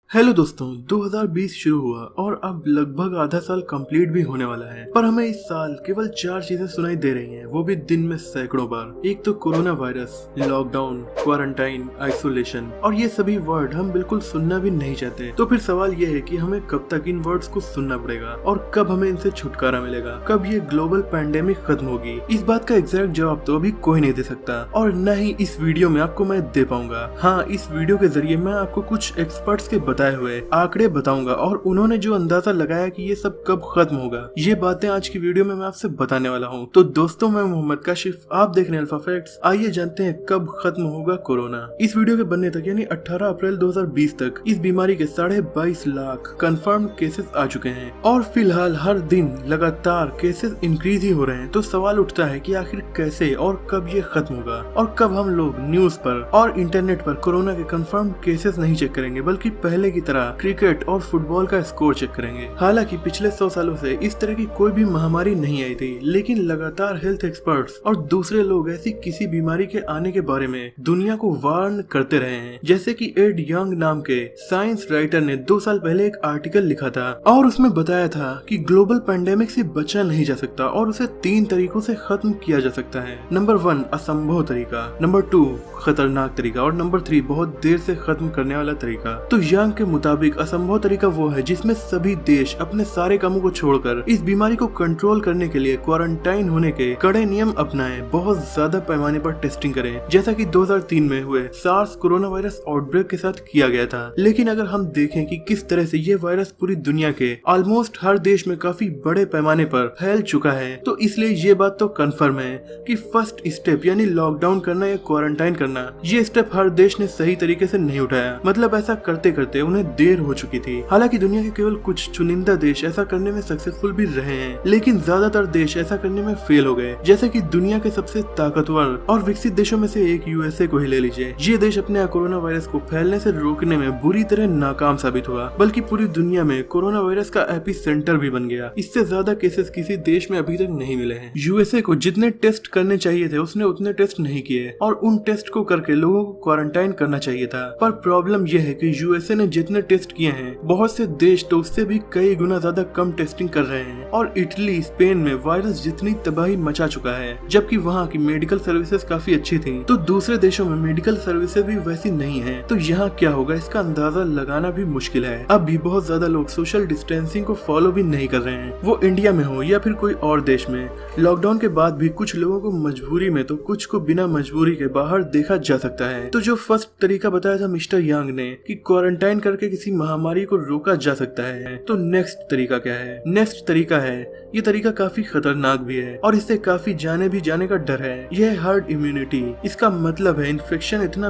Hello दोस्तों, 2020 शुरू हुआ और अब लगभग आधा साल कंप्लीट भी होने वाला है। पर हमें इस साल केवल 4 चीजें सुनाई दे रही हैं, वो भी दिन में सैकड़ों बार। एक तो corona virus, lockdown, quarantine, isolation, और ये सभी वर्ड हम बिल्कुल सुनना भी नहीं चाहते। तो फिर सवाल ये है कि हमें कब तक इन वर्ड्स को सुनना पड़ेगा और कब हमें इनसे छुटकारा मिलेगा, कब ये ग्लोबल पैंडेमिक खत्म होगी। इस बात का एग्जैक्ट जवाब तो अभी कोई नहीं दे सकता और न ही इस वीडियो में आपको मैं दे पाऊंगा। हाँ, इस वीडियो के जरिए मैं आपको कुछ एक्सपर्ट्स के बताए हुए आंकड़े बताऊंगा और उन्होंने जो अंदाजा लगाया कि ये सब कब खत्म होगा, ये बातें आज की वीडियो में मैं आपसे बताने वाला हूँ। तो दोस्तों, मैं मोहम्मद काशिफ, आप देख रहे हैं अल्फा फैक्ट्स। आइए जानते हैं कब खत्म होगा कोरोना। इस वीडियो के बनने तक यानी 18 अप्रैल 2020 तक इस बीमारी के 22.5 लाख कंफर्म केसेस आ चुके हैं और फिलहाल हर दिन लगातार केसेस इंक्रीज ही हो रहे हैं। तो सवाल उठता है कि आखिर कैसे और कब ये खत्म होगा और कब हम लोग न्यूज पर और इंटरनेट पर कोरोना के कंफर्म केसेस नहीं चेक करेंगे, बल्कि पहले की तरह क्रिकेट और फुटबॉल का स्कोर चेक करेंगे। हालांकि पिछले 100 सालों से इस तरह की कोई भी महामारी नहीं आई थी, लेकिन लगातार हेल्थ एक्सपर्ट्स और दूसरे लोग ऐसी किसी बीमारी के आने के बारे में दुनिया को वार्न करते रहे हैं। जैसे कि एड यंग नाम के साइंस राइटर ने 2 साल पहले एक आर्टिकल लिखा था और उसमें बताया था कि ग्लोबल पैंडेमिक से बचा नहीं जा सकता और उसे 3 तरीकों से खत्म किया जा सकता है। नंबर 1 असंभव तरीका, नंबर 2 खतरनाक तरीका और नंबर 3 बहुत देर से खत्म करने वाला तरीका। तो यंग के मुताबिक असंभव तरीका वो है जिसमें सभी देश अपने सारे कामों को छोड़कर इस बीमारी को कंट्रोल करने के लिए क्वारंटाइन होने के कड़े नियम अपनाएं, बहुत ज्यादा पैमाने पर टेस्टिंग करें, जैसा कि 2003 में हुए सार्स कोरोना वायरस आउटब्रेक के साथ किया गया था। लेकिन अगर हम देखें कि किस तरह से ये वायरस पूरी दुनिया के ऑलमोस्ट हर देश में काफी बड़े पैमाने पर फैल चुका है, तो इसलिए ये बात तो कंफर्म है कि फर्स्ट स्टेप यानी लॉकडाउन करना या क्वारंटाइन करना, ये स्टेप हर देश ने सही तरीके से नहीं उठाया। मतलब ऐसा करते करते उन्हें देर हो चुकी थी। हालांकि दुनिया के केवल कुछ चुनिंदा देश ऐसा करने में सक्सेसफुल भी रहे हैं, लेकिन ज्यादातर देश ऐसा करने में फेल हो गए। जैसे कि दुनिया के सबसे ताकतवर और विकसित देशों में से एक यूएसए को ही ले लीजिए। ये देश अपने कोरोना वायरस को फैलने से रोकने में बुरी तरह नाकाम साबित हुआ, बल्कि पूरी दुनिया में कोरोना वायरस का एपी सेंटर भी बन गया। इससे ज्यादा केसेस किसी देश में अभी तक नहीं मिले हैं। यूएसए को जितने टेस्ट करने चाहिए थे उसने उतने टेस्ट नहीं किए और उन टेस्ट को करके लोगों को क्वारंटाइन करना चाहिए था। पर प्रॉब्लम यह है कि यूएसए ने जितने टेस्ट किए हैं, बहुत से देश तो उससे भी कई गुना ज्यादा कम टेस्टिंग कर रहे हैं और इटली, स्पेन में वायरस जितनी तबाही मचा चुका है, जबकि वहाँ की मेडिकल सर्विसेज काफी अच्छी थी, तो दूसरे देशों में मेडिकल सर्विसेज भी वैसी नहीं है। तो यहाँ क्या होगा इसका अंदाजा लगाना भी मुश्किल है। अब भी बहुत ज्यादा लोग सोशल डिस्टेंसिंग को फॉलो भी नहीं कर रहे हैं, वो इंडिया में हो या फिर कोई और देश में। लॉकडाउन के बाद भी कुछ लोगों को मजबूरी में तो कुछ को बिना मजबूरी के बाहर देखा जा सकता है। तो जो फर्स्ट तरीका बताया था मिस्टर यंग ने कि क्वारंटाइन करके किसी महामारी को रोका जा सकता है, तो नेक्स्ट तरीका क्या है? नेक्स्ट तरीका है, ये तरीका काफी खतरनाक भी है और इससे काफी जाने भी जाने का डर है। यह है हर्ड इम्यूनिटी। इसका मतलब है इन्फेक्शन इतना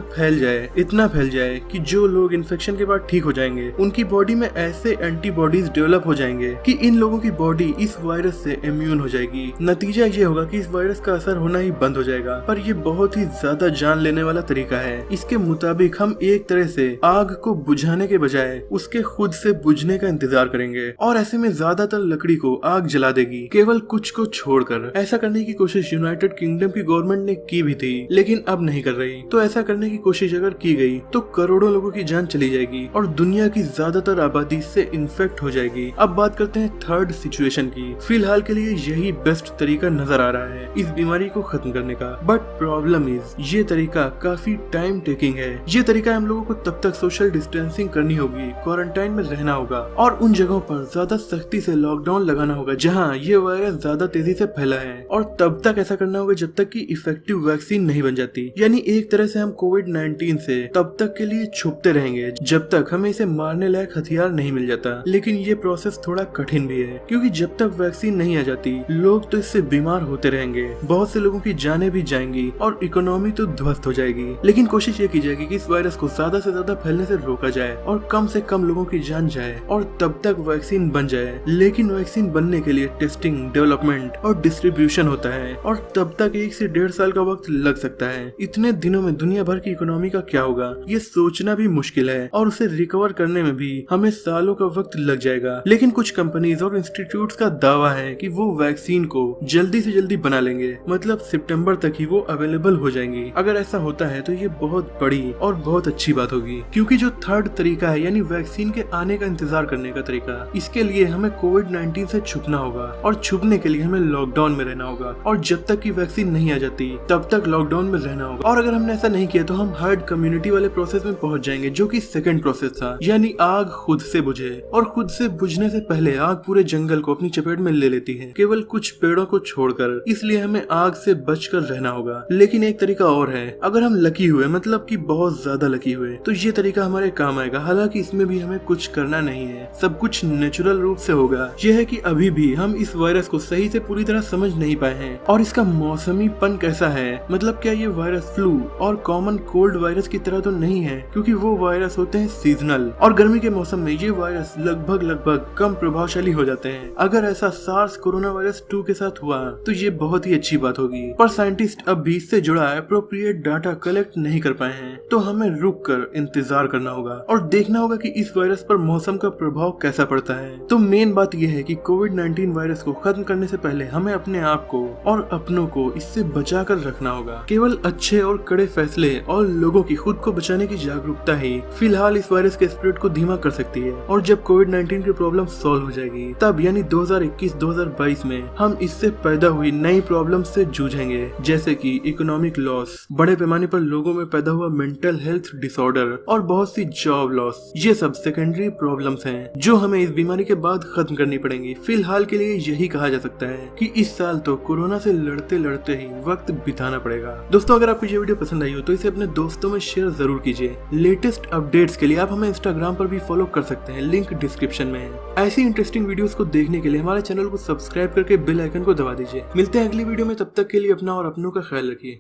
फैल जाए कि जो लोग इन्फेक्शन के बाद ठीक हो जाएंगे, उनकी बॉडी में ऐसे एंटीबॉडीज डेवलप हो जाएंगे कि इन लोगों की बॉडी इस वायरस से इम्यून हो जाएगी। नतीजा ये होगा कि इस वायरस का असर होना ही बंद हो जाएगा। पर यह बहुत ही ज्यादा जान लेने वाला तरीका है। इसके मुताबिक हम एक तरह से आग को बुझाने के बजाय उसके खुद से बुझने का इंतजार करेंगे और ऐसे में ज्यादातर लकड़ी को आग जला देगी, केवल कुछ को छोड़कर। ऐसा करने की कोशिश यूनाइटेड किंगडम की गवर्नमेंट ने की भी थी, लेकिन अब नहीं कर रही। तो ऐसा करने की कोशिश अगर की गई तो करोड़ों लोगों की जान चली जाएगी और दुनिया की ज्यादातर आबादी इससे इन्फेक्ट हो जाएगी। अब बात करते हैं थर्ड सिचुएशन की। फिलहाल के लिए यही बेस्ट तरीका नजर आ रहा है इस बीमारी को खत्म करने का। बट प्रॉब्लम इज ये तरीका काफी टाइम टेकिंग है। ये तरीका हम लोगों को तब तक सोशल डिस्टेंसिंग करनी होगी, क्वारंटाइन में रहना होगा और उन जगहों पर ज्यादा सख्ती से लॉकडाउन लगाना होगा जहां ये वायरस ज्यादा तेजी से फैला है। और तब तक ऐसा करना होगा जब तक कि इफेक्टिव वैक्सीन नहीं बन जाती। यानी एक तरह से हम कोविड-19 से तब तक के लिए छुपते रहेंगे जब तक हमें इसे मारने लायक हथियार नहीं मिल जाता। लेकिन ये प्रोसेस थोड़ा कठिन भी है, क्योंकि जब तक वैक्सीन नहीं आ जाती लोग तो इससे बीमार होते रहेंगे, बहुत से लोगों की जानें भी जाएंगी और इकोनॉमी तो ध्वस्त हो जाएगी। लेकिन कोशिश ये की जाएगी कि इस वायरस को ज्यादा से ज्यादा फैलने से रोका जाए और कम से कम लोगों की जान जाए और तब तक वैक्सीन बन जाए। लेकिन वैक्सीन बनने के लिए टेस्टिंग, डेवलपमेंट और डिस्ट्रीब्यूशन होता है और तब तक 1 से 1.5 साल का वक्त लग सकता है। इतने दिनों में दुनिया भर की इकोनॉमी का क्या होगा ये सोचना भी मुश्किल है और उसे रिकवर करने में भी हमें सालों का वक्त लग जाएगा। लेकिन कुछ कंपनीज और इंस्टीट्यूट्स का दावा है कि वो वैक्सीन को जल्दी से जल्दी बना लेंगे, मतलब सितंबर तक ही वो अवेलेबल हो जाएंगी। अगर ऐसा होता है तो ये बहुत बड़ी और बहुत अच्छी बात होगी, क्योंकि जो थर्ड तरीका है, यानी वैक्सीन के आने का इंतजार करने का तरीका। इसके लिए हमें कोविड-19 से छुपना होगा और छुपने के लिए हमें लॉकडाउन में रहना होगा और जब तक की वैक्सीन नहीं आ जाती तब तक लॉकडाउन में रहना होगा। और अगर हमने ऐसा नहीं किया तो हम हर्ड कम्युनिटी वाले प्रोसेस में पहुंच जाएंगे, जो कि सेकंड प्रोसेस था, यानी आग खुद से बुझे। और खुद से बुझने से पहले आग पूरे जंगल को अपनी चपेट में ले लेती है, केवल कुछ पेड़ों को छोड़कर। इसलिए हमें आग से बचकर रहना होगा। लेकिन एक तरीका और है, अगर हम लकी हुए, मतलब कि बहुत ज्यादा लकी हुए, तो ये तरीका हमारे काम आएगा। हालांकि इसमें भी हमें कुछ करना नहीं है, सब कुछ नेचुरल रूप से होगा। यह है कि अभी भी हम इस वायरस को सही से पूरी तरह समझ नहीं पाए हैं और इसका मौसमीपन कैसा है, मतलब क्या ये वायरस फ्लू और कॉमन कोल्ड वायरस की तरह तो नहीं है, क्योंकि वो वायरस होते हैं सीजनल और गर्मी के मौसम में ये वायरस लगभग कम प्रभावशाली हो जाते हैं। अगर ऐसा सार्स कोरोना वायरस 2 के साथ हुआ तो ये बहुत ही अच्छी बात होगी, पर साइंटिस्ट अब भी इससे जुड़ा एप्रोप्रिएट डाटा कलेक्ट नहीं कर पाए हैं, तो हमें रुक कर इंतजार करना होगा और देखना होगा कि इस वायरस पर मौसम का प्रभाव कैसा पड़ता है। तो मेन बात यह है कि कोविड-19 वायरस को खत्म करने से पहले हमें अपने आप को और अपनों को इससे बचा कर रखना होगा। केवल अच्छे और कड़े फैसले और लोगों की खुद को बचाने की जागरूकता ही फिलहाल इस वायरस के स्प्रेड को धीमा कर सकती है। और जब कोविड-19 की प्रॉब्लम सॉल्व हो जाएगी तब यानी 2021-2022 में हम इससे पैदा हुई नई प्रॉब्लम से जूझेंगे, जैसे कि इकोनॉमिक लॉस, बड़े पैमाने पर लोगों में पैदा हुआ मेंटल हेल्थ डिसऑर्डर और बहुत सी जॉब लॉस। ये सब सेकेंडरी प्रॉब्लम्स हैं जो हमें इस बीमारी के बाद खत्म करनी पड़ेंगी। फिलहाल के लिए यही कहा जा सकता है कि इस साल तो कोरोना से लड़ते लड़ते ही वक्त बिताना पड़ेगा। दोस्तों, अगर आपको ये वीडियो पसंद आई हो तो इसे अपने दोस्तों में शेयर जरूर कीजिए। लेटेस्ट अपडेट्स के लिए आप हमें इंस्टाग्राम पर भी फॉलो कर सकते हैं, लिंक डिस्क्रिप्शन में है। ऐसी इंटरेस्टिंग वीडियोस को देखने के लिए हमारे चैनल को सब्सक्राइब करके बेल आइकन को दबा दीजिए। मिलते हैं अगली वीडियो में, तब तक के लिए अपना और अपनों का ख्याल रखिए।